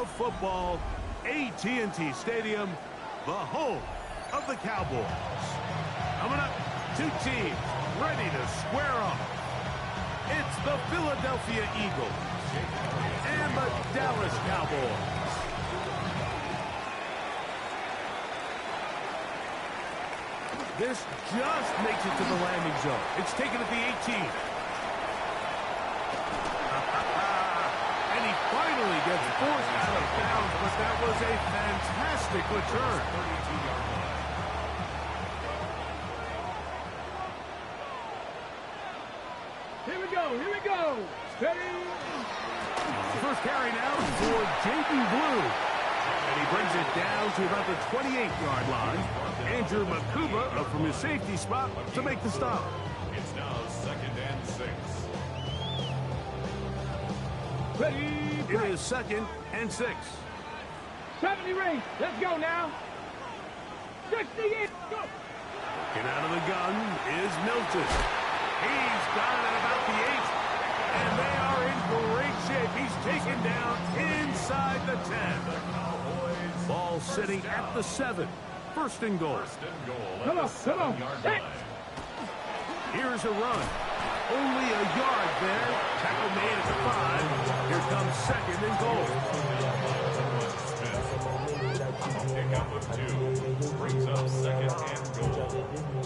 of football, AT&T Stadium, the home of the Cowboys. Coming up, two teams ready to square off. It's the Philadelphia Eagles and the Dallas Cowboys. This just makes it to the landing zone. It's taken at the 18. And he finally gets forced out of bounds, but that was a fantastic return. 32-yard line. Here we go. Steady. First carry now for Jaden Blue. And he brings it down to about the 28-yard line. Andrew Makuba up from his safety spot to make the stop. It's now 2nd and 6. Ready. It is 2nd and 6. 70 range. Let's go now. 68. Go. Get out of the gun is Milton. He's got it at about the 8. And they are in great shape. He's taken down inside the 10. Ball sitting at the 7. First and goal. Come on. Here's a run. Only a yard there. Tackle made at the 5. Here comes 2nd and goal. Pickup of 2. Brings up 2nd and goal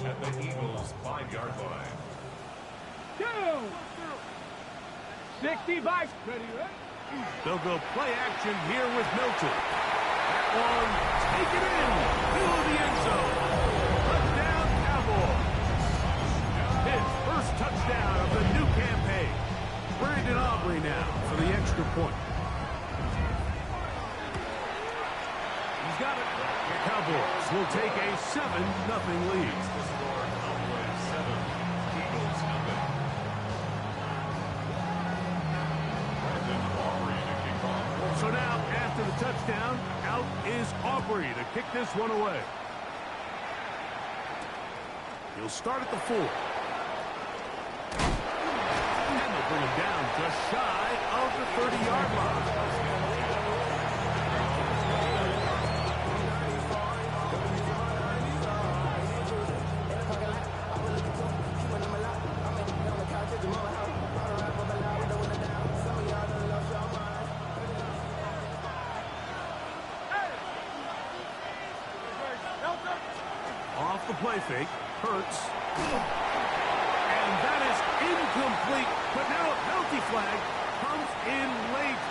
at the Eagles' 5-yard line. 65. Ready. They'll go play action here with Milton. That one taken in. Middle of the end zone. Touchdown, Cowboys. His first touchdown of the new campaign. Brandon Aubrey now for the extra point. He's got it. The Cowboys will take a 7-0 lead. Cowboys 7, Eagles 0. So now, after the touchdown, out is Aubrey to kick this one away. He'll start at the 4. And they'll bring him down just shy of the 30-yard line. Off the play fake, Hurts. And that is incomplete, but now a penalty flag comes in late.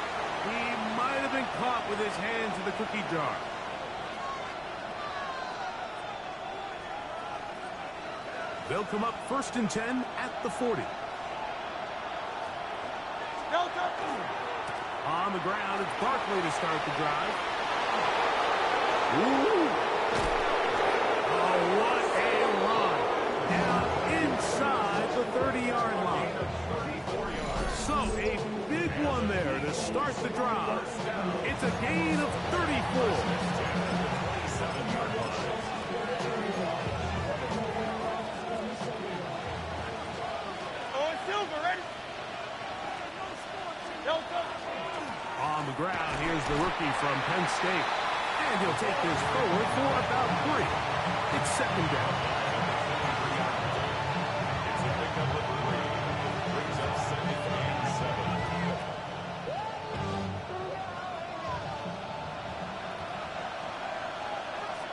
He might have been caught with his hands in the cookie jar. They'll come up 1st and 10 at the 40. On the ground, it's Barkley to start the drive. Ooh! What a run down inside the 30-yard line. So a big one there to start the drive. It's a gain of 34. Silver, ready? On the ground, here's the rookie from Penn State. And he'll take this forward for about 3. It's 2nd down. It's a pickup of 3. Brings up 2nd and 7.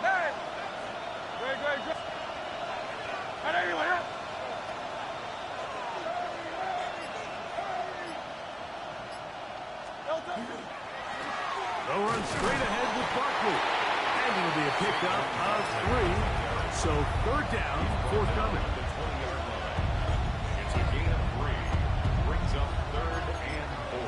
Hey! Great. Right, everyone up. They'll run straight ahead with Barkley. And it'll be a pickup of 3. So 3rd down, forthcoming. The 20-yard line. It's a gain of 3. Brings up 3rd and 4.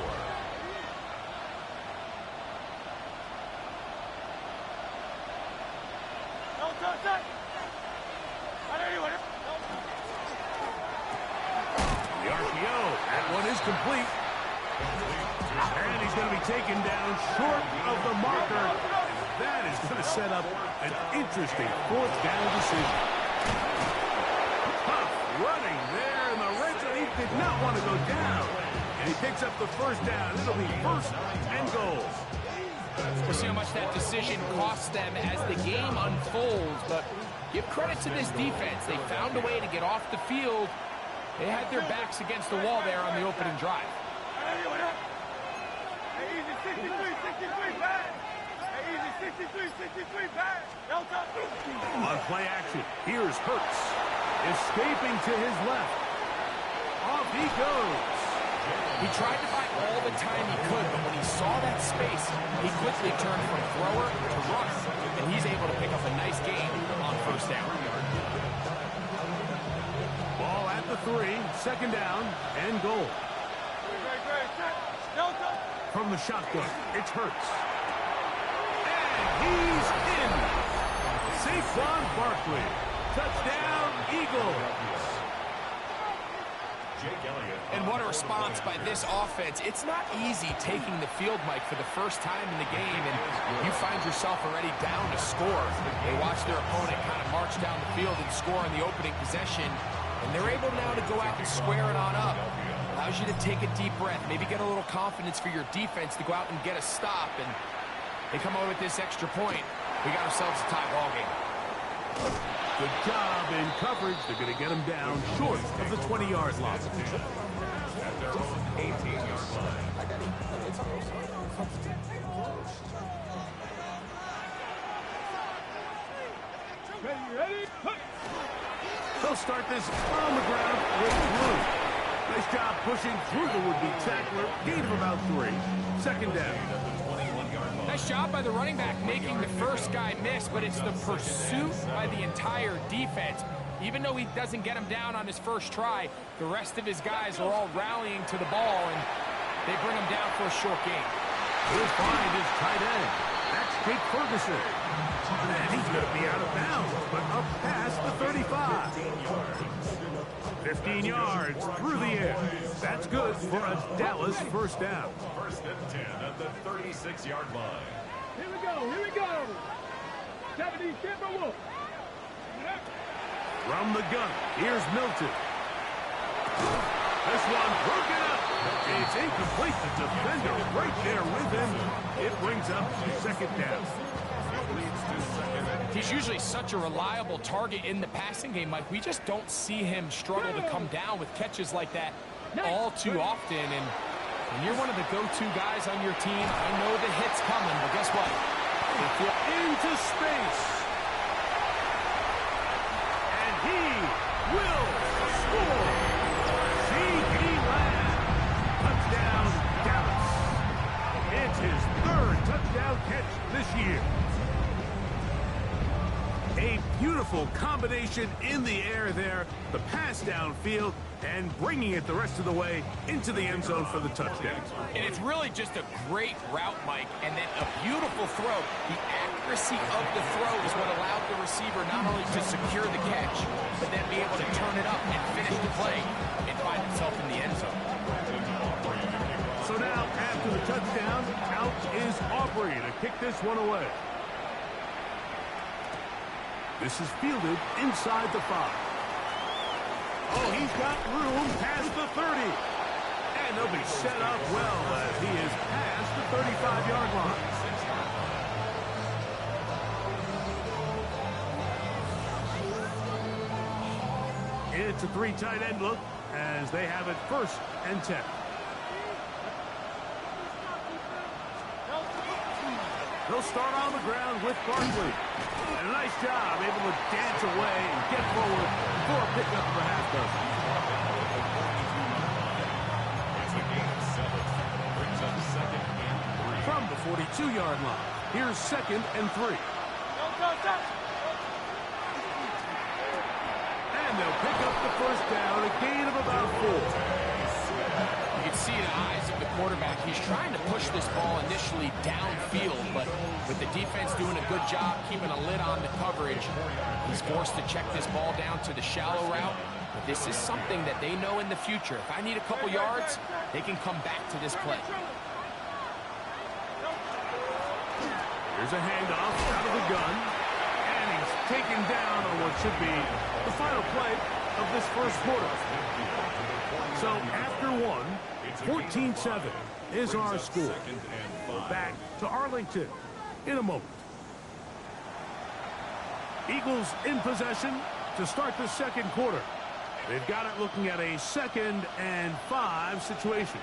The RPO. That one is complete. And he's going to be taken down short of the marker. That is going to set up an interesting 4th down decision. Tough running there in the red zone. He did not want to go down. And he picks up the 1st down. It'll be 1st and goal. We'll see how much that decision costs them as the game unfolds, but give credit to this defense. They found a way to get off the field. They had their backs against the wall there on the opening drive. On play action, here's Hurts. Escaping to his left. Off he goes. He tried to buy all the time he could, but when he saw that space, he quickly turned from thrower to runner, and he's able to pick up a nice gain on first down. Ball at the 3, second down, and goal. From the shotgun, it's Hurts. And he's in. Saquon Barkley. Touchdown, Eagles. And what a response by this offense. It's not easy taking the field, Mike, for the first time in the game, and you find yourself already down to score. They watch their opponent kind of march down the field and score on the opening possession, and they're able now to go out and square it on up. Allows you to take a deep breath, maybe get a little confidence for your defense to go out and get a stop, and they come away with this extra point. We got ourselves a tie ball game. Good job in coverage. They're going to get him down short of the 20-yard line. At their own 18-yard line. Ready? They'll start this on the ground with Blue. Nice job pushing through the would-be tackler. Gain of about 3. Second down. Nice job by the running back making the first guy miss, but it's the pursuit by the entire defense. Even though he doesn't get him down on his first try, the rest of his guys are all rallying to the ball, and they bring him down for a short gain. He'll find his tight end. That's Jake Ferguson. And he's going to be out of bounds, but up past the 35. 15 yards through the air. That's good for a Dallas first down. First and 10 at the 36-yard line. Here we go. 70 Timberwolves. From the gun, here's Milton. This one broken up. It's incomplete. The defender right there with him. It brings up second down. He's usually such a reliable target in the passing game, Mike. We just don't see him struggle to come down with catches like that all too often. And when you're one of the go-to guys on your team, I know the hit's coming, but guess what? Into space. And he will score. C.D. Lamb. Touchdown, Dallas. It's his third touchdown catch this year. A beautiful combination in the air there. The pass downfield and bringing it the rest of the way into the end zone for the touchdown. And it's really just a great route, Mike, and then a beautiful throw. The accuracy of the throw is what allowed the receiver not only to secure the catch, but then be able to turn it up and finish the play and find himself in the end zone. So now, after the touchdown, out is Aubrey to kick this one away. This is fielded inside the 5. Oh, he's got room past the 30. And they'll be set up well as he is past the 35-yard line. It's a 3 tight end look as they have it first and 10. They'll start on the ground with Barkley. And a nice job, able to dance away and get forward for a pickup for half dozen. It's a gain of 7. Brings up second and 3. From the 42-yard line, here's second and 3. And they'll pick up the first down, a gain of about 4. You can see in the eyes of the quarterback, he's trying to push this ball initially downfield, but with the defense doing a good job keeping a lid on the coverage, he's forced to check this ball down to the shallow route. But this is something that they know in the future. If I need a couple yards, they can come back to this play. Here's a handoff out of the gun, and he's taken down on what should be the final play of this first quarter. So after one, 14-7 is our score. Back to Arlington. in a moment. Eagles in possession to start the second quarter. They've got it looking at a 2nd and 5 situation.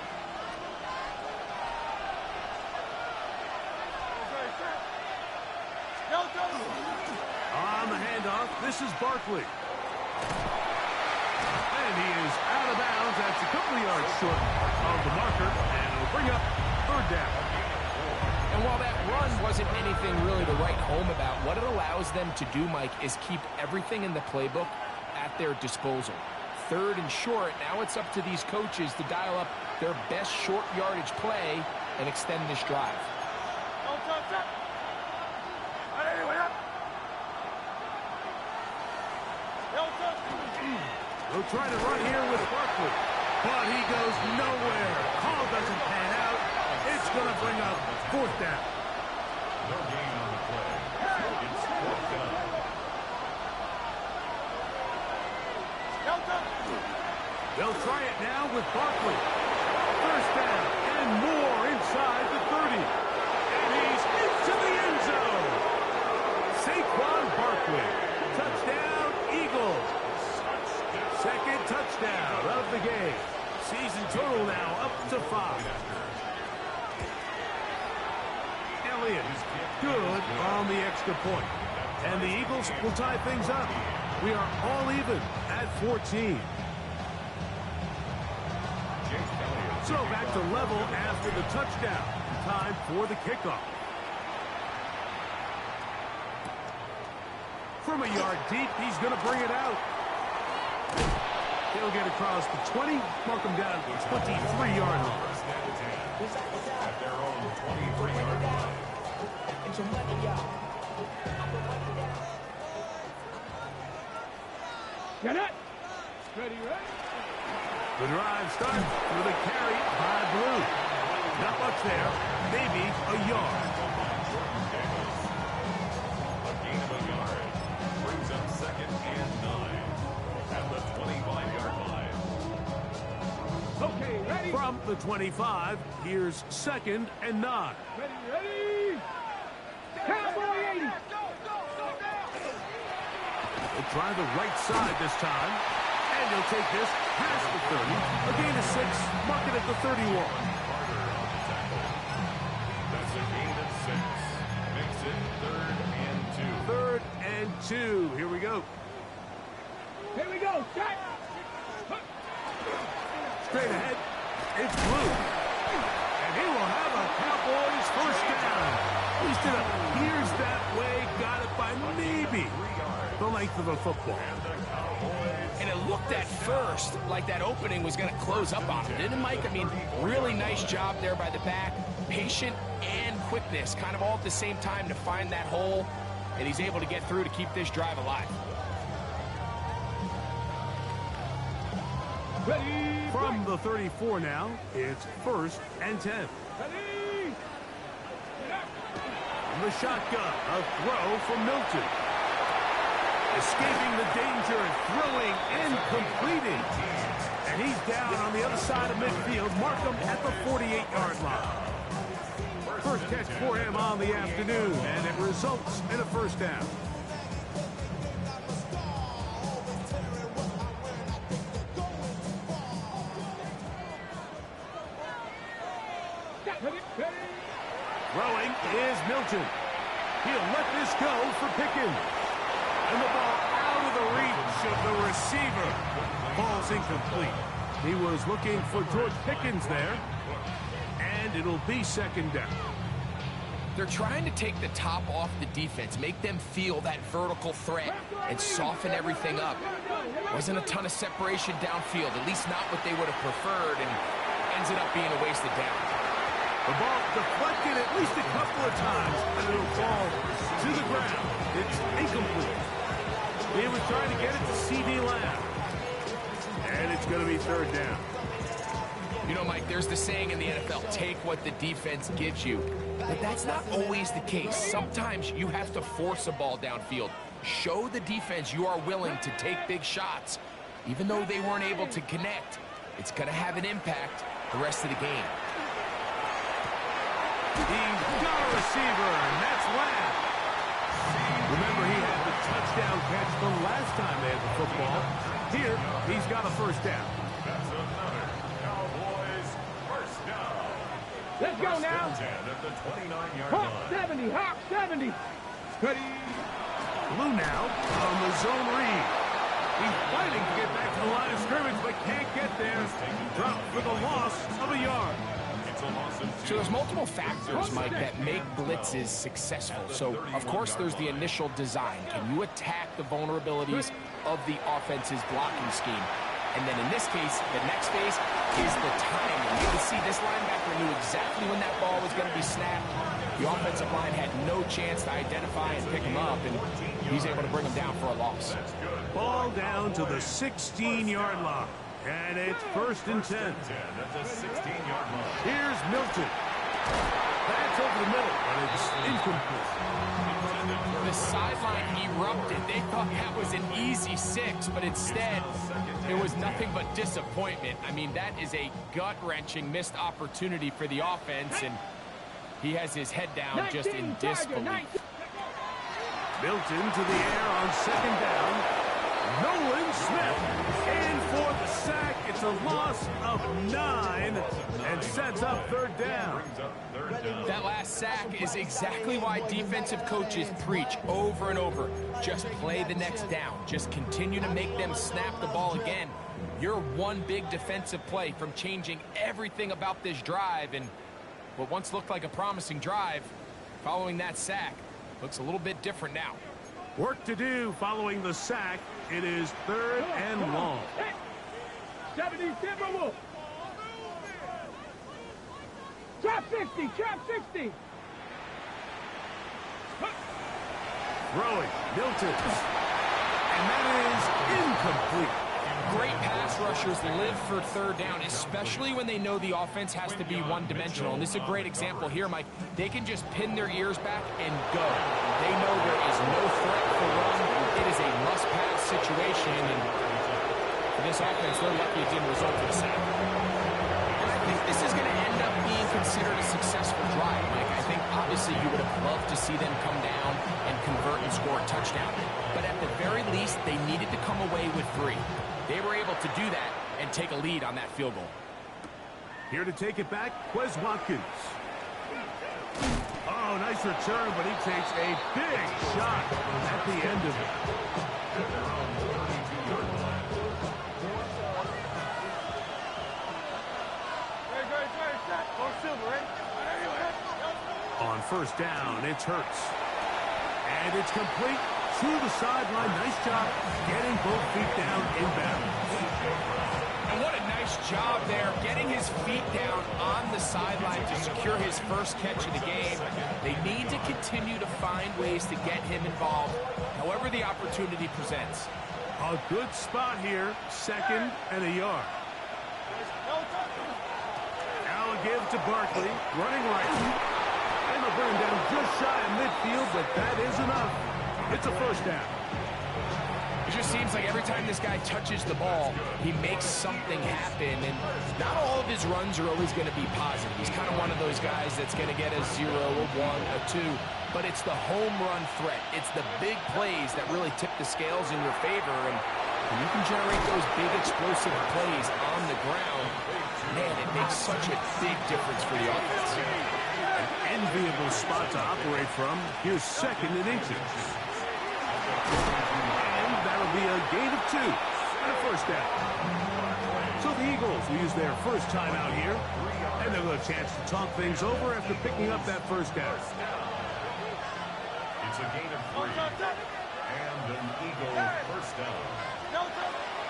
On the handoff, this is Barkley. And he is out of bounds. That's a couple of yards short of the marker, and it'll bring up 3rd down. And while that run wasn't anything really to write home about, what it allows them to do, Mike, is keep everything in the playbook at their disposal. 3rd and short, now it's up to these coaches to dial up their best short yardage play and extend this drive. They'll try to run here with Barkley, but he goes nowhere. Call doesn't pan out. It's going to bring up 4th down. No gain on the play. It's 4th down. They'll try it now with Barkley. 1st down and more inside the 30. And he's into the end zone. Saquon Barkley. Touchdown, Eagles. 2nd touchdown of the game. Season total now up to 5. Elliott good on the extra point. And the Eagles will tie things up. We are all even at 14. So back to level after the touchdown. Time for the kickoff. From a yard deep, he's going to bring it out. He'll get across the 20, mark him down at the 23-yard line. At their own 23-yard line. Get it. Ready, ready. The drive starts with a carry by Blue. Not much there, maybe a yard. A gain of a yard brings up 2nd and 9 at the 25-yard line. Okay, ready. From the 25, here's 2nd and 9. Ready, ready. Cowboy 80. They'll try the right side this time. And he'll take this past the 30. A gain of 6, mark it at the 31. Carter on the tackle. That's a gain of 6. Makes it 3rd and 2. 3rd and 2. Here we go. Here we go. Shot. Straight ahead. It's Blue. And he will have a Cowboys 1st down. At least it appears that way. Got it by maybe the length of a football. And it looked at first like that opening was going to close up on him, didn't it, Mike? I mean, really nice job there by the back. Patient and quickness, kind of all at the same time to find that hole. And he's able to get through to keep this drive alive. Ready. From the 34 now, it's 1st and 10. Ready. From the shotgun, a throw from Milton. Escaping the danger, throwing and completing. And he's down on the other side of midfield. Mark him at the 48-yard line. 1st catch for him on the afternoon, and it results in a 1st down. Throwing is Milton. He'll let this go for Pickens. And the ball out of the reach of the receiver. Ball's incomplete. He was looking for George Pickens there. And it'll be 2nd down. They're trying to take the top off the defense, make them feel that vertical threat, and soften everything up. Wasn't a ton of separation downfield, at least not what they would have preferred, and ends it up being a wasted down. The ball deflected at least a couple of times, and it'll fall to the ground. It's incomplete. He was trying to get it to C.D. Lamb. And it's going to be 3rd down. You know, Mike, there's the saying in the NFL, take what the defense gives you. But that's not always the case. Sometimes you have to force a ball downfield. Show the defense you are willing to take big shots. Even though they weren't able to connect, it's going to have an impact the rest of the game. He's got a receiver, and that's ball. Here, he's got a first down. That's another Cowboys first down. Let's go First now. and 10 at the 29-yard Hawk line. 70, Hawk 70. Ready. Blue now on the zone read. He's fighting to get back to the line of scrimmage, but can't get there. Drop for the loss of a yard. It's a loss of 2. So there's multiple factors, Mike, that make blitzes successful. So, of course, there's the initial design. Can you attack the vulnerabilities of the offense's blocking scheme? And then in this case, the next phase is the timing. You can see this linebacker knew exactly when that ball was going to be snapped. The offensive line had no chance to identify and pick him up, and he's able to bring him down for a loss. Ball down to the 16-yard line. And it's first and 10. At the 16-yard line. Here's Milton. That's over the middle, but it's incomplete. The sideline erupted. They thought that was an easy 6, but instead, it was nothing but disappointment. I mean, that is a gut-wrenching missed opportunity for the offense, and he has his head down just in disbelief. Milton to the air on second down. Nolan Smith in for the sack. It's a loss of 9 and sets up third down. That last sack is exactly why defensive coaches preach over and over. Just play the next down. Just continue to make them snap the ball again. You're one big defensive play from changing everything about this drive, and what once looked like a promising drive, following that sack, looks a little bit different now. Work to do following the sack. It is third and long. 70, Timberwolf. Trap 60, trap 60. Throwing, Milton. And that is incomplete. Great pass rushers live for third down, especially when they know the offense has to be one-dimensional. And this is a great example here, Mike. They can just pin their ears back and go. They know there is no threat for run. It is a must-pass situation, and for this offense, they're lucky it didn't result in a sack. And I think this is going to end up being considered a successful drive, Mike. I think, obviously, you would have loved to see them come down and convert and score a touchdown. But at the very least, they needed to come away with 3. They were able to do that and take a lead on that field goal. Here to take it back, Quez Watkins. Oh, nice return, but he takes a big shot at the end of it. On first down, it's Hurts. And it's complete to the sideline. Nice job getting both feet down inbounds. And what a nice job there, getting his feet down on the sideline to secure his first catch of the game. They need to continue to find ways to get him involved, however the opportunity presents. A good spot here, second and a yard. Now a give to Barkley, running right. And they'll bring him down just shy of midfield, but that is enough. It's a first down. It just seems like every time this guy touches the ball, he makes something happen, and not all of his runs are always going to be positive. He's kind of one of those guys that's going to get a 0, a 1, a 2, but it's the home run threat. It's the big plays that really tip the scales in your favor, and when you can generate those big explosive plays on the ground, man, it makes such a big difference for the offense. An enviable spot to operate from. Here's second and inches. And that'll be a gain of 2 and a first down. So the Eagles will use their first time out here, and they'll have a chance to talk things over after picking up that first down. It's a gain of 3. And an Eagle first down.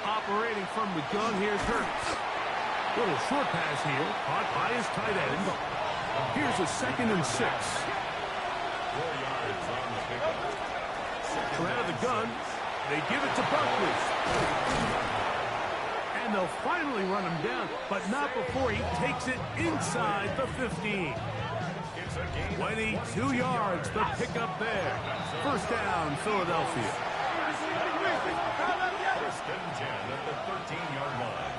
Operating from the gun, here's Hurts. Little short pass here, caught by his tight end. Here's a second and 6. 4 yards on the pickup. From out of the gun, they give it to Barkley. And they'll finally run him down, but not before he takes it inside the 15. 22 yards, the pickup there. First down, Philadelphia. First and 10 at the 13-yard line.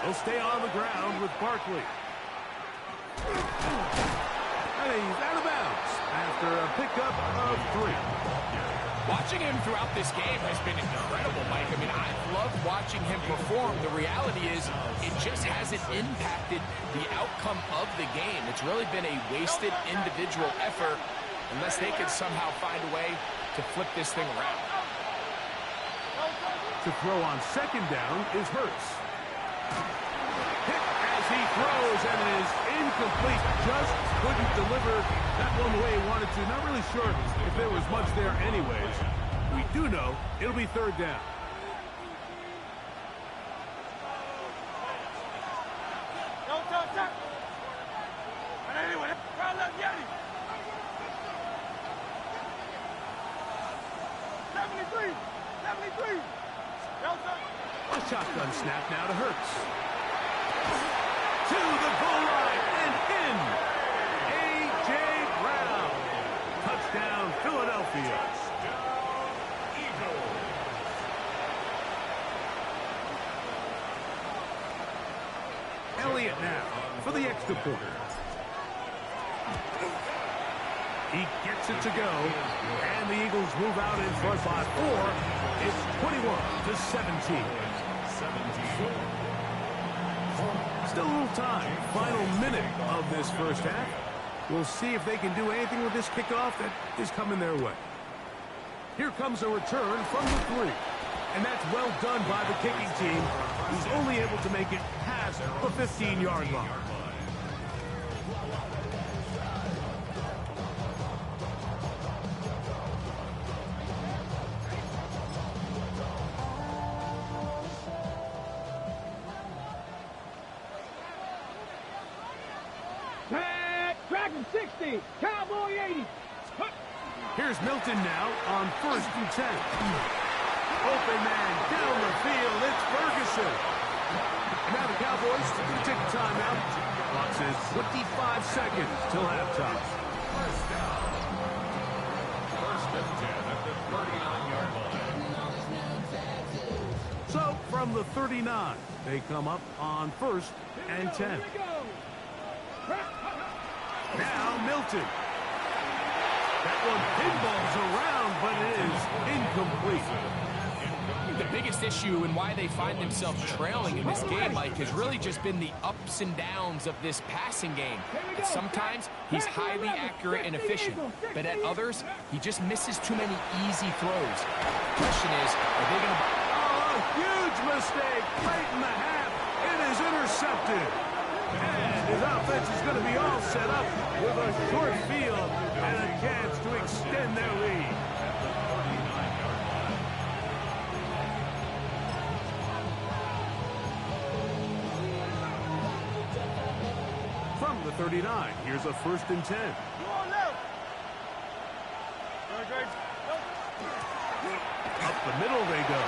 They'll stay on the ground with Barkley. And he's out of bounds after a pickup of 3. Watching him throughout this game has been incredible, Mike. I mean, I've loved watching him perform. The reality is it just hasn't impacted the outcome of the game. It's really been a wasted individual effort unless they can somehow find a way to flip this thing around. To throw on second down is Hurts. Hit as he throws, and it is incomplete. Just couldn't deliver that one the way he wanted to. Not really sure if there was much there anyways. We do know it'll be third down. A shotgun snap now to Hurts. To the goal line and in. A.J. Brown. Touchdown, Philadelphia. Elliott now for the extra point. He gets it to go, and the Eagles move out in front by 4. It's 21-17. Still a little time. Final minute of this first half. We'll see if they can do anything with this kickoff that is coming their way. Here comes a return from the 3. And that's well done by the kicking team, who's only able to make it past the 15-yard line. Dragon 60, Cowboy 80. Here's Milton now on 1st and 10. Open man down the field. It's Ferguson. Now the Cowboys will take a timeout. Clock says 25 seconds till halftime. First and 10 at the 39-yard line. So from the 39, they come up on 1st and 10. Now Milton. That one pinballs around, but it is incomplete. The biggest issue and why they find themselves trailing in this game, Mike, has really just been the ups and downs of this passing game. And sometimes he's highly accurate and efficient, but at others, he just misses too many easy throws. The question is, are they going to... Oh, a huge mistake late in the half. It is intercepted. And his offense is going to be all set up with a short field and a chance to extend their lead. From the 39, here's a 1st and 10. Up the middle they go.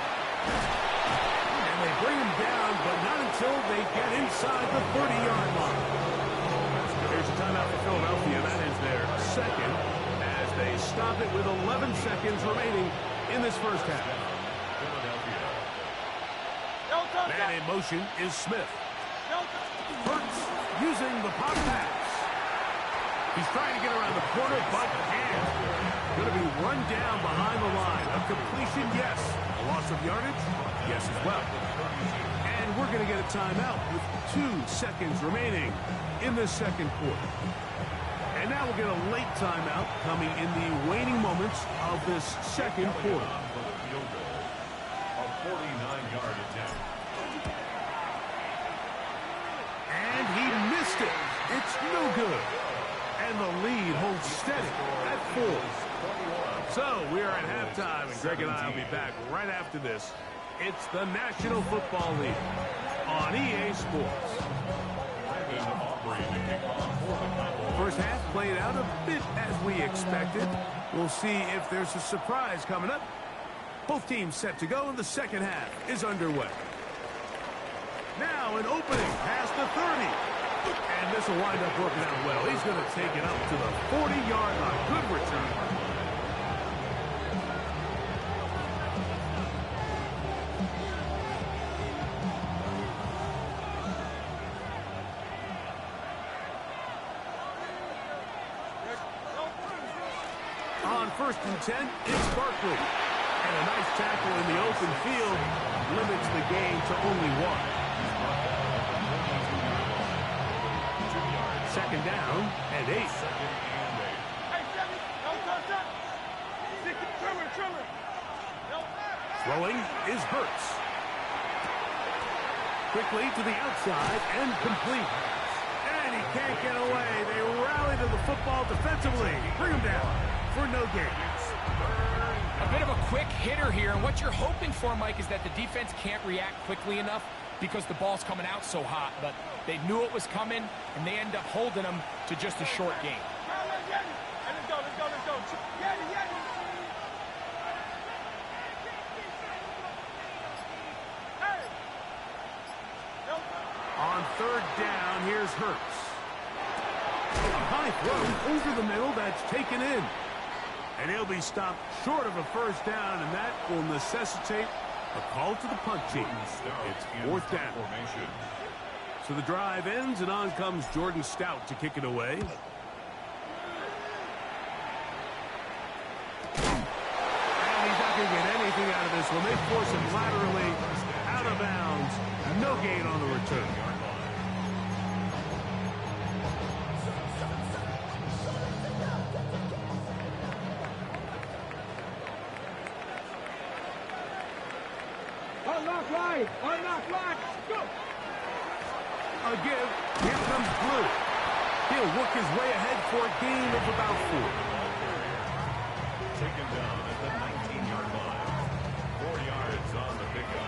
And they bring him down, but not until they get inside the 30-yard line. Here's a timeout for Philadelphia. That is their second as they stop it with 11 seconds remaining in this first half. Man in motion is Smith. Hurts using the pop pass. He's trying to get around the corner, but can't. Going to be run down behind the line. A completion, yes. A loss of yardage, yes as well. And we're going to get a timeout with 2 seconds remaining in the second quarter. And now we'll get a late timeout coming in the waning moments of this second quarter. A 49-yard attempt. And he missed it. It's no good. And the lead holds steady at 4. So we are at halftime, and Greg and I will be back right after this. It's the National Football League on EA Sports. First half played out a bit as we expected. We'll see if there's a surprise coming up. Both teams set to go, and the second half is underway. Now an opening past the 30. And this will wind up working out well. He's going to take it up to the 40-yard line. Good return. first and 10, it's Barkley. And a nice tackle in the open field limits the gain to only 1. Second down and 8. Throwing is Hurts. Quickly to the outside and complete. And he can't get away. They rally to the football defensively. Bring him down for no gain. A bit of a quick hitter here, and what you're hoping for, Mike, is that the defense can't react quickly enough because the ball's coming out so hot, but they knew it was coming, and they end up holding them to just a short gain. On third down, here's Hurts. A high throw over the middle, that's taken in. And he'll be stopped short of a first down, and that will necessitate a call to the punt team. It's fourth down. So the drive ends, and on comes Jordan Stout to kick it away. And he's not going to get anything out of this one. They force him laterally out of bounds. No gain on the return. Unlock line! Unlock line! Go! A give. Here comes Blue. He'll work his way ahead for a gain of about 4. Taken down at the 19-yard line. 4 yards on the pickup.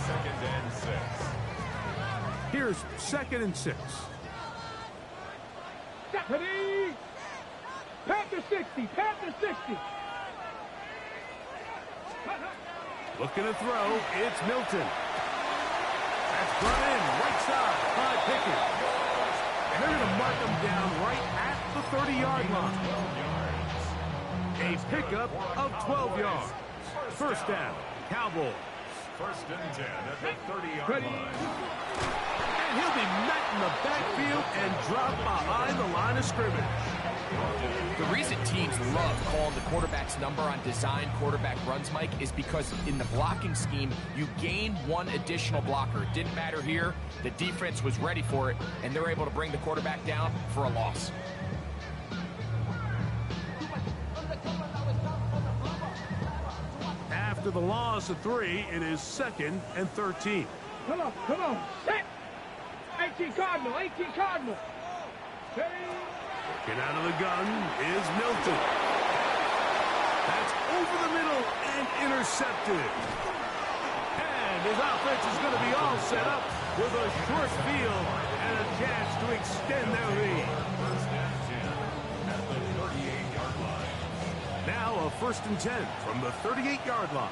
Second and 6. Here's second and 6. Ready? Panther 60! Panther 60! Looking to throw, it's Milton. That's brought in, right side, by Pickett. And they're going to mark him down right at the 30-yard line. A pickup of 12 yards. First down, Cowboys. First and 10 at the 30-yard line. And he'll be met in the backfield and dropped behind the line of scrimmage. The reason teams love calling the quarterback's number on design quarterback runs, Mike, is because in the blocking scheme, you gain one additional blocker. It didn't matter here. The defense was ready for it, and they're able to bring the quarterback down for a loss. After the loss of 3, it is second and 13. Come on, come on. Set! 18 Cardinal, 18 Cardinal. Hey. Get out of the gun is Milton. That's over the middle and intercepted. And his offense is going to be all set up with a short field and a chance to extend their lead. First and 10 at the 38-yard line. Now a first and 10 from the 38-yard line.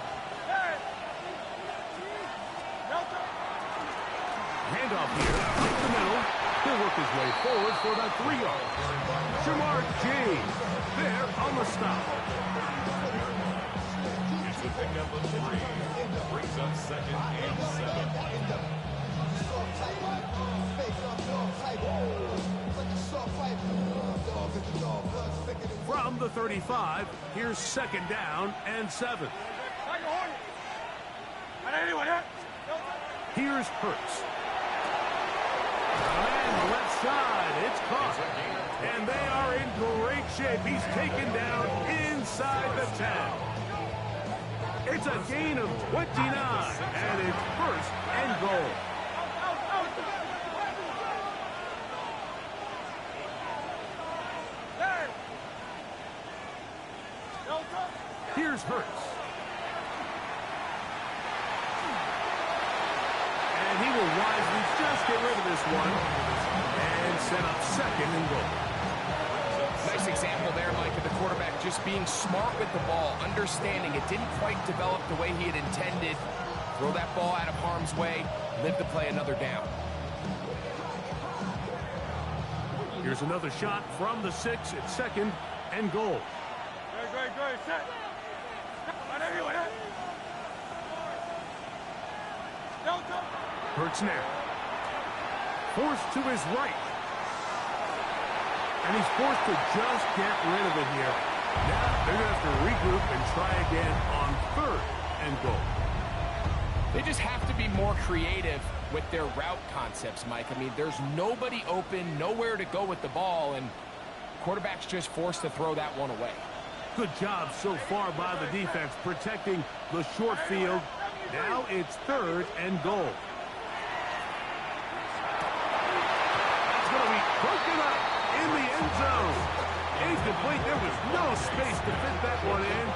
Handoff here, up the middle. He'll work his way forward for about 3 yards. Jamar James there on the stop. It's a pickup of 3. Brings up second and 7. From the 35, here's second down and 7. Here's Hurts. And the left side, it's caught. And they are in great shape. He's taken down inside the 10. It's a gain of 29, and it's first and goal. Here's Hurts. And he will wisely just get rid of this one and set up second and goal. Nice example there, Mike, of the quarterback just being smart with the ball, understanding it didn't quite develop the way he had intended. Throw that ball out of harm's way, live to play another down. Here's another shot from the 6 at second and goal. Great, set. Hurts now. Forced to his right. And he's forced to just get rid of it here. Now they're going to have to regroup and try again on 3rd and goal. They just have to be more creative with their route concepts, Mike. I mean, there's nobody open, nowhere to go with the ball, and quarterback's just forced to throw that one away. Good job so far by the defense protecting the short field. Now it's 3rd and goal. That's going to be broken up in the end zone. Incomplete. There was no space to fit that one in.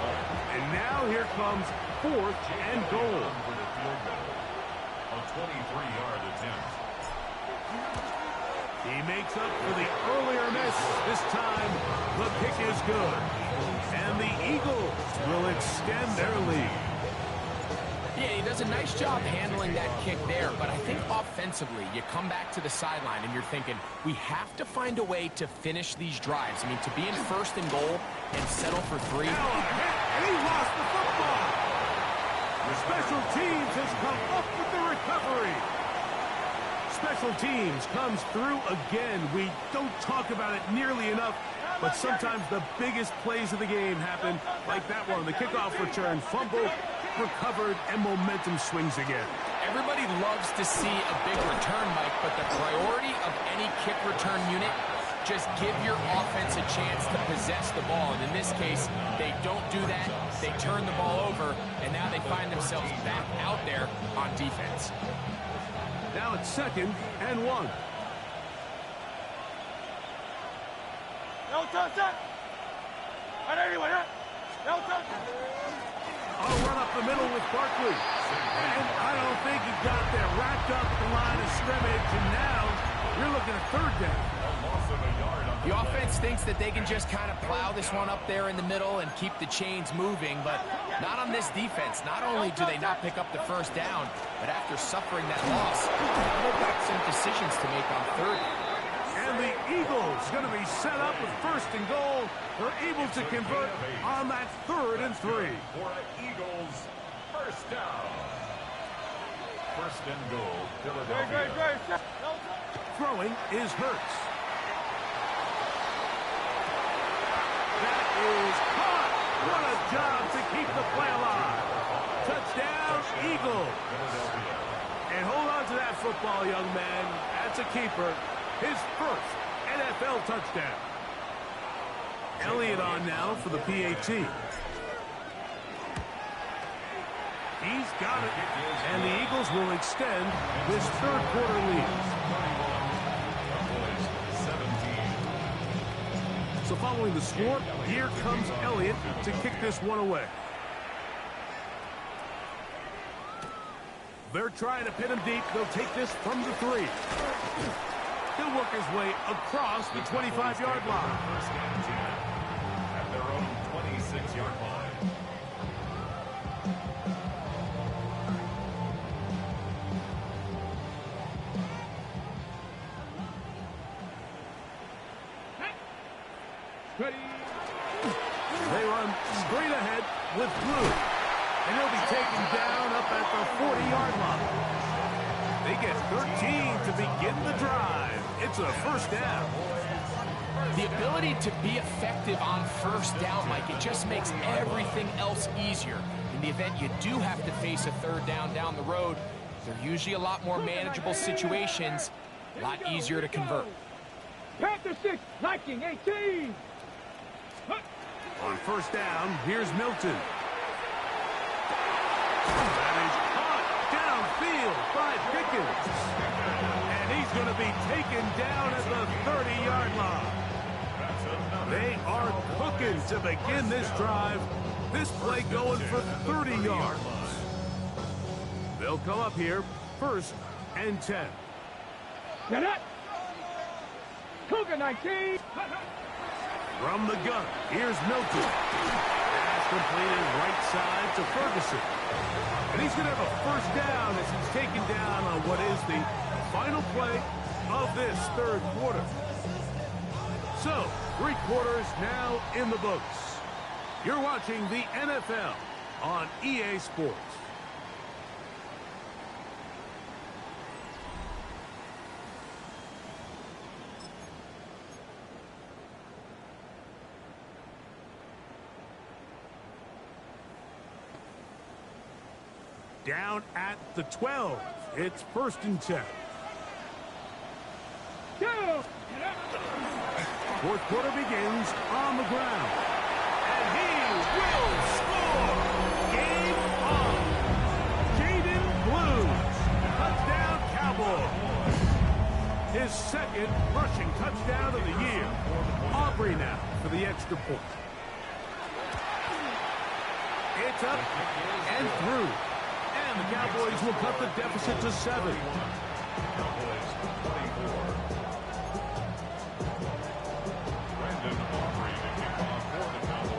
And now here comes 4th and goal. A 23-yard attempt. He makes up for the earlier miss. This time, the kick is good. And the Eagles will extend their lead. Yeah, he does a nice job handling that kick there, but I think offensively, you come back to the sideline and you're thinking, we have to find a way to finish these drives. I mean, to be in 1st and goal and settle for 3. Now a hit, and he lost the football. The special teams has come up with the recovery. Special teams comes through again. We don't talk about it nearly enough, but sometimes the biggest plays of the game happen like that one. The kickoff return, fumble, recovered, and momentum swings again. Everybody loves to see a big return, Mike, but the priority of any kick return unit, just give your offense a chance to possess the ball. And in this case, they don't do that. They turn the ball over, and now they find themselves back out there on defense. Now it's 2nd and 1. No touchdown. And anyway, no touchdown. I'll run up the middle with Barkley. And I don't think he got there. Wrapped up the line of scrimmage, and now you're looking at 3rd down. A loss of a yard on The offense thinks that they can just kind of plow this one up there in the middle and keep the chains moving, but not on this defense. Not only do they not pick up the 1st down, but after suffering that loss, they've got some decisions to make on 3rd. And the Eagles going to be set up with 1st and goal. They're able to convert on that 3rd and 3. for an Eagles 1st down. 1st and goal, Philadelphia. Throwing is Hurts. That is caught. What a job to keep the play alive. Touchdown, Eagles. And hold on to that football, young man. That's a keeper. His 1st NFL touchdown. Elliott on now for the PAT. He's got it. And the Eagles will extend this 3rd quarter lead. So following the score, here comes Elliott to kick this one away. They're trying to pin him deep. They'll take this from the 3. He'll work his way across the 25-yard line. 1st and 10 at their own 26-yard line. Ready. They run straight ahead with Blue. And he'll be taken down up at the 40-yard line. They get 13 to begin the drive. It's a 1st down. The ability to be effective on 1st down, Mike, it just makes everything else easier. In the event you do have to face a 3rd down the road, they're usually a lot more manageable situations, a lot easier to convert. Panther 6, Viking 18. On 1st down, here's Milton. That is caught downfield by Pickens. And he's going to be taken down at the 30-yard line. They are cooking to begin this drive. This play going for 30 yards. They'll come up here, 1st and 10. Get it. Cougar 19. From the gun, here's Milton. Pass completed right side to Ferguson. And he's going to have a 1st down as he's taken down on what is the final play of this 3rd quarter. So, 3 quarters now in the books. You're watching the NFL on EA Sports. Down at the 12. It's 1st and 10. Fourth quarter begins on the ground. And he will score. Game on. Jaden Blues. Touchdown Cowboys. His 2nd rushing touchdown of the year. Aubrey now for the extra point. It's up and through. And the Cowboys will cut the deficit to 7.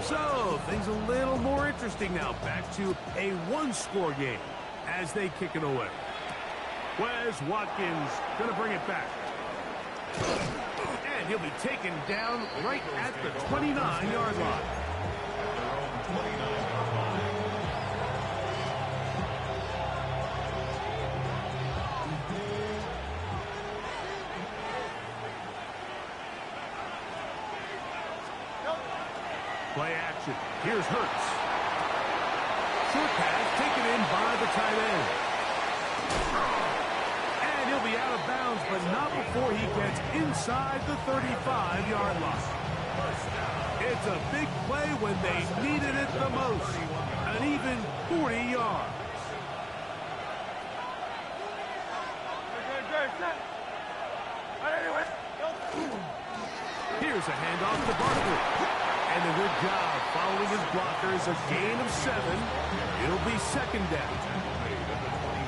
So, things a little more interesting now. Back to a one-score game as they kick it away. Wes Watkins going to bring it back. And he'll be taken down right at the 29-yard line. Play action. Here's Hurts. Short pass taken in by the tight end. And he'll be out of bounds, but not before he gets inside the 35-yard line. It's a big play when they needed it the most. An even 40 yards. Here's a handoff to Barkley. And a good job following his blockers. A gain of 7. It'll be 2nd down.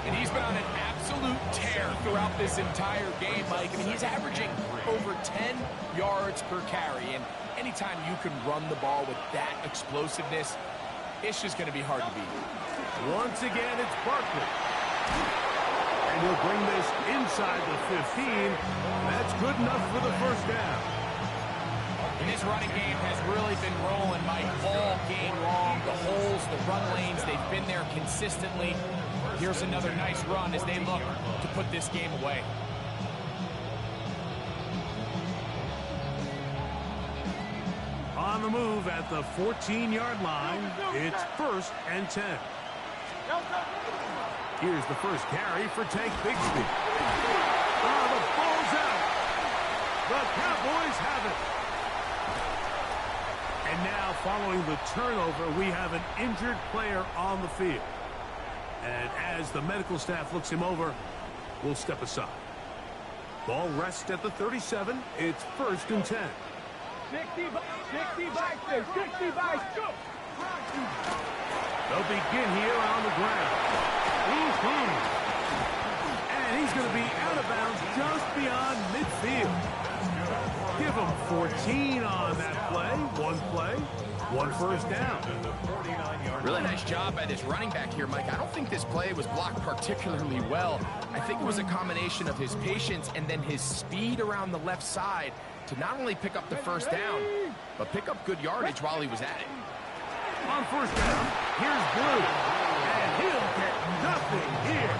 And he's been on an absolute tear throughout this entire game, Mike. I mean, he's averaging over 10 yards per carry. And anytime you can run the ball with that explosiveness, it's just going to be hard to beat. Once again, it's Barkley. And he'll bring this inside the 15. That's good enough for the 1st down. And this running game has really been rolling, Mike, all game long. The holes, the run lanes, they've been there consistently. Here's another nice run as they look to put this game away. On the move at the 14-yard line, it's 1st and 10. Here's the first carry for Tank Bigsby. Oh, the ball's out. The Cowboys have it. And now, following the turnover, we have an injured player on the field. And as the medical staff looks him over, we'll step aside. Ball rests at the 37. It's 1st and 10. 60 back there. 60 back. Go. They'll begin here on the ground. And he's going to be out of bounds just beyond midfield. Give him 14 on that play. One 1st down. Really nice job by this running back here, Mike. I don't think this play was blocked particularly well. I think it was a combination of his patience and then his speed around the left side to not only pick up the 1st down, but pick up good yardage while he was at it. On 1st down, here's Blue. And he'll get nothing here.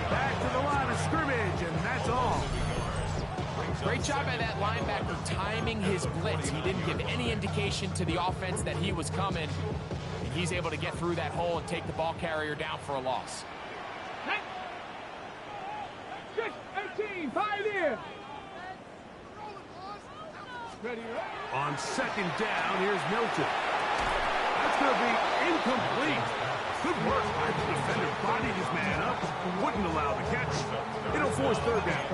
Back to the line of scrimmage, and that's all. Great job by that linebacker timing his blitz. He didn't give any indication to the offense that he was coming. And he's able to get through that hole and take the ball carrier down for a loss. 18, 5 here. On 2nd down, here's Milton. That's going to be incomplete. Good work by the defender. Bodied his man up. Wouldn't allow the catch. It'll force 3rd down.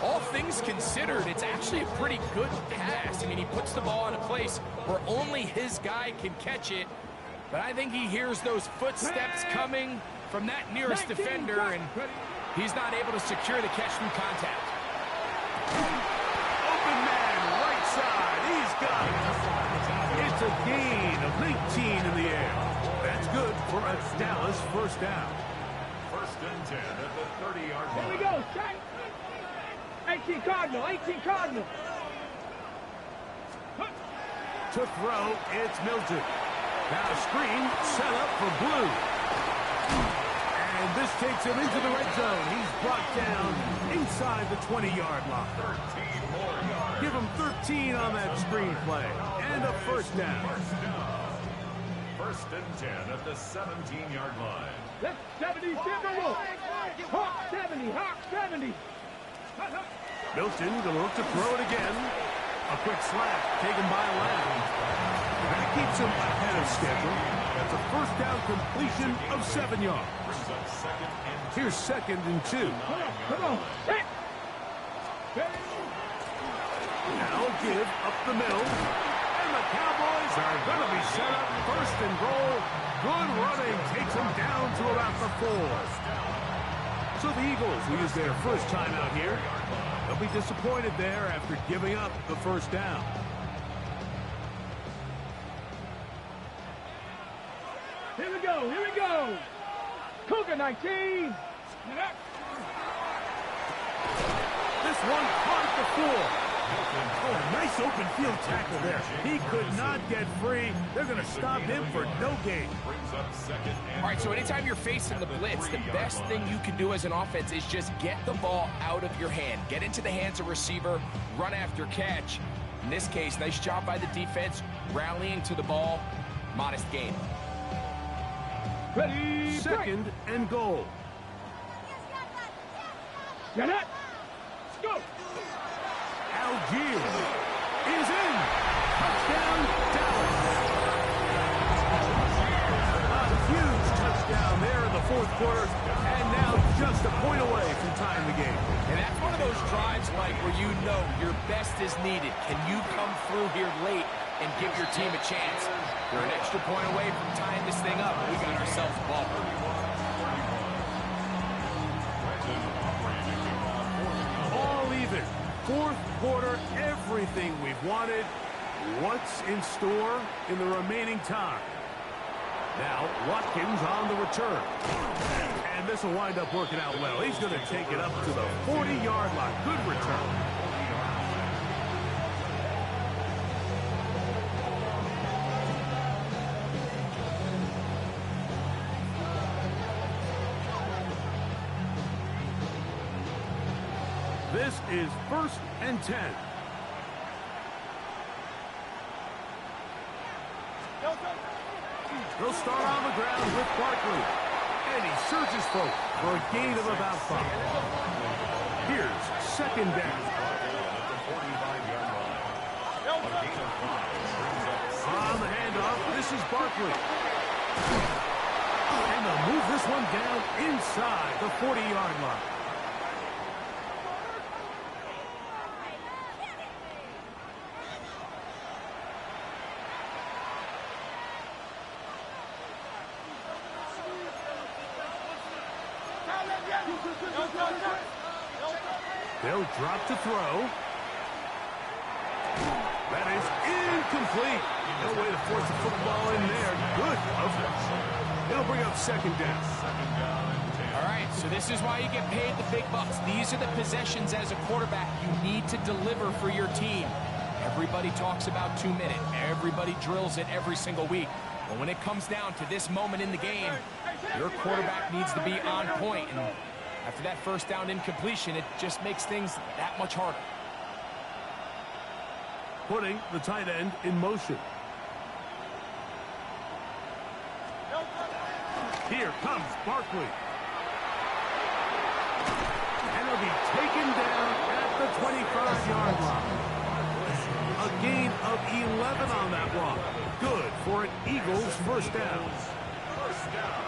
All things considered, it's actually a pretty good pass. I mean, he puts the ball in a place where only his guy can catch it. But I think he hears those footsteps coming from that nearest defender, and he's not able to secure the catch through contact. Open man, right side. He's got it. It's a gain of 19 in the air. That's good for a Dallas 1st down. 1st and 10 at the 30-yard line. Here we go. 18 Cardinal. 18 Cardinal. To throw, it's Milton. Now screen set up for Blue. And this takes him into the red zone. He's brought down inside the 20-yard line. 13 more yards. Give him 13 on that screen play. And a 1st down. First and 10 at the 17-yard line. That's 70 Timberwolves. Hawk 70, Hawk 70. Milton gonna look to throw it again. A quick slap taken by Lamb. That keeps him ahead of schedule. That's a first down completion of 7 yards. Brings up second and Here's 2nd and 2. Come on. Set. Now give up the middle. And the Cowboys are going to be set up first and goal. Good running takes them down to about the 4. So the Eagles will use their first time out here. They'll be disappointed there after giving up the first down. Here we go. Here we go. Cougar 19. This one caught at the 4. Oh, nice open field tackle there. He could not get free. They're going to stop him for no gain. brings up second and All right, so anytime you're facing the blitz, the best thing you can do as an offense is just get the ball out of your hand. Get into the hands of receiver, run after catch. In this case, nice job by the defense, rallying to the ball. Modest gain. Ready. 2nd and goal. Get it. Go. Algier is in. Touchdown, Dallas. A huge touchdown there in the 4th quarter, and now just a point away from tying the game. And that's one of those drives, Mike, where you know your best is needed. Can you come through here late and give your team a chance? You're an extra point away from tying this thing up. We got ourselves a ball. All even. 4th quarter, everything we've wanted. What's in store in the remaining time? Now, Watkins on the return. And this will wind up working out well. He's going to take it up to the 40-yard line. Good return. This is 1st and 10. They'll start on the ground with Barkley. And he surges forward for a gain of about 5. Here's 2nd down. On the handoff, this is Barkley. And they'll move this one down inside the 40-yard line. They'll drop to throw. That is incomplete. No way to force the football in there. Good coverage. They'll bring up 2nd down. All right, so this is why you get paid the big bucks. These are the possessions as a quarterback you need to deliver for your team. Everybody talks about 2 minutes. Everybody drills it every single week. But when it comes down to this moment in the game, your quarterback needs to be on point. And after that first down incompletion, it just makes things that much harder. Putting the tight end in motion. Here comes Barkley. And he'll be taken down at the 25-yard line. A gain of 11 on that one. Good for an Eagles first down. First down.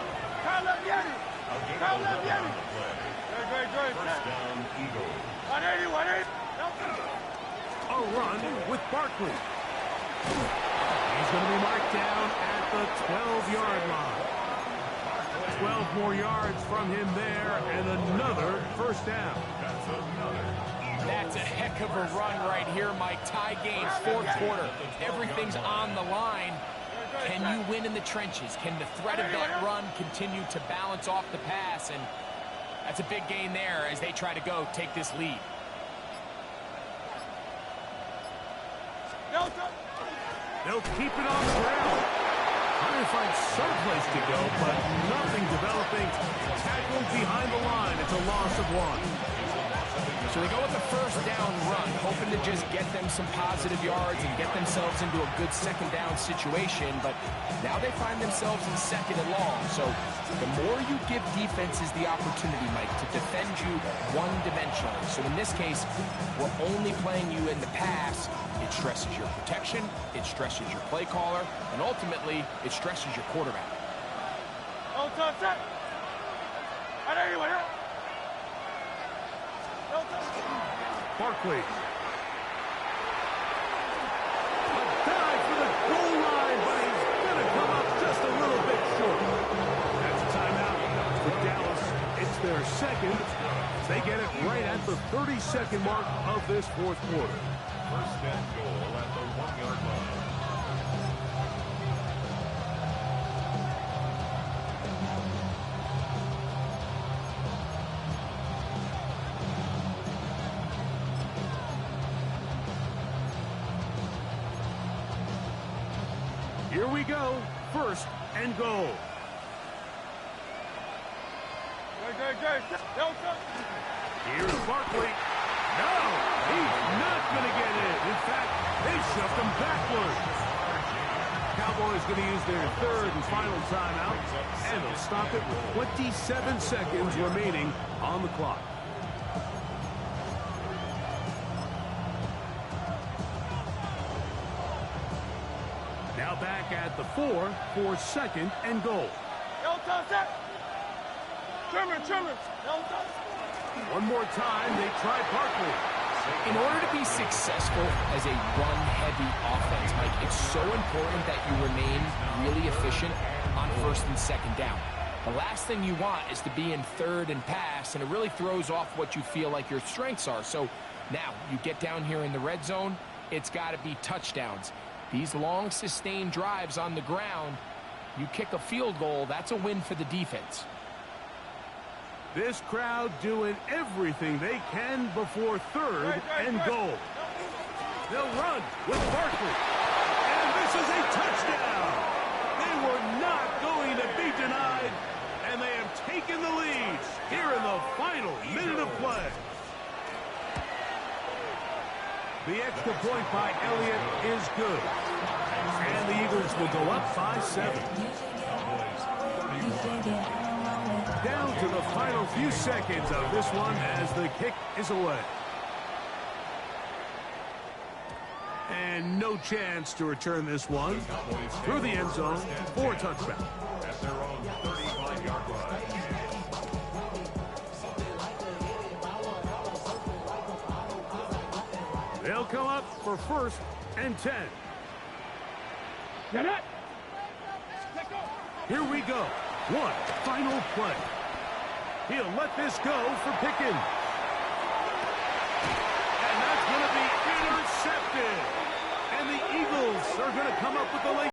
First down, Eagles. 180. A run with Barkley. He's going to be marked down at the 12-yard line. 12 more yards from him there, and another first down. That's a heck of a run right here, Mike. Tie game, 4th quarter. Everything's on the line. Can you win in the trenches? Can the threat of that run continue to balance off the pass? And that's a big gain there as they try to go take this lead. They'll keep it on the ground. Trying to find someplace to go, but nothing developing. Tackled behind the line. It's a loss of 1. So they go with the first down run, hoping to just get them some positive yards and get themselves into a good second down situation, but now they find themselves in second and long. So the more you give defenses the opportunity, Mike, to defend you one-dimensionally. So in this case, we're only playing you in the pass. It stresses your protection, it stresses your play caller, and ultimately, it stresses your quarterback. Barkley. A dive for the goal line, but he's going to come up just a little bit short. That's a timeout for Dallas. It's their second. They get it right at the 30-second mark of this fourth quarter. First and goal at the 1-yard line. Here we go. First and goal. Here's Barkley. No, he's not going to get in. In fact, they shoved him backwards. Cowboys going to use their third and final timeout, and they'll stop it with 27 seconds remaining on the clock. Now back at the 4 for second and goal. One more time, they try Barkley. In order to be successful as a run-heavy offense, Mike, it's so important that you remain really efficient on first and second down. The last thing you want is to be in third and pass, and it really throws off what you feel like your strengths are. So now you get down here in the red zone, it's got to be touchdowns. These long, sustained drives on the ground, you kick a field goal, that's a win for the defense. This crowd doing everything they can before third and goal. They'll run with Barkley. And this is a touchdown. They were not going to be denied, and they have taken the lead here in the final minute of play. The extra point by Elliott is good. And the Eagles will go up by 7. Down to the final few seconds of this one as the kick is away. And no chance to return this one through the end zone for a touchdown. At their own 35-yard line. They'll come up for first and 10. Get it! Here we go. One final play. He'll let this go for Pickens.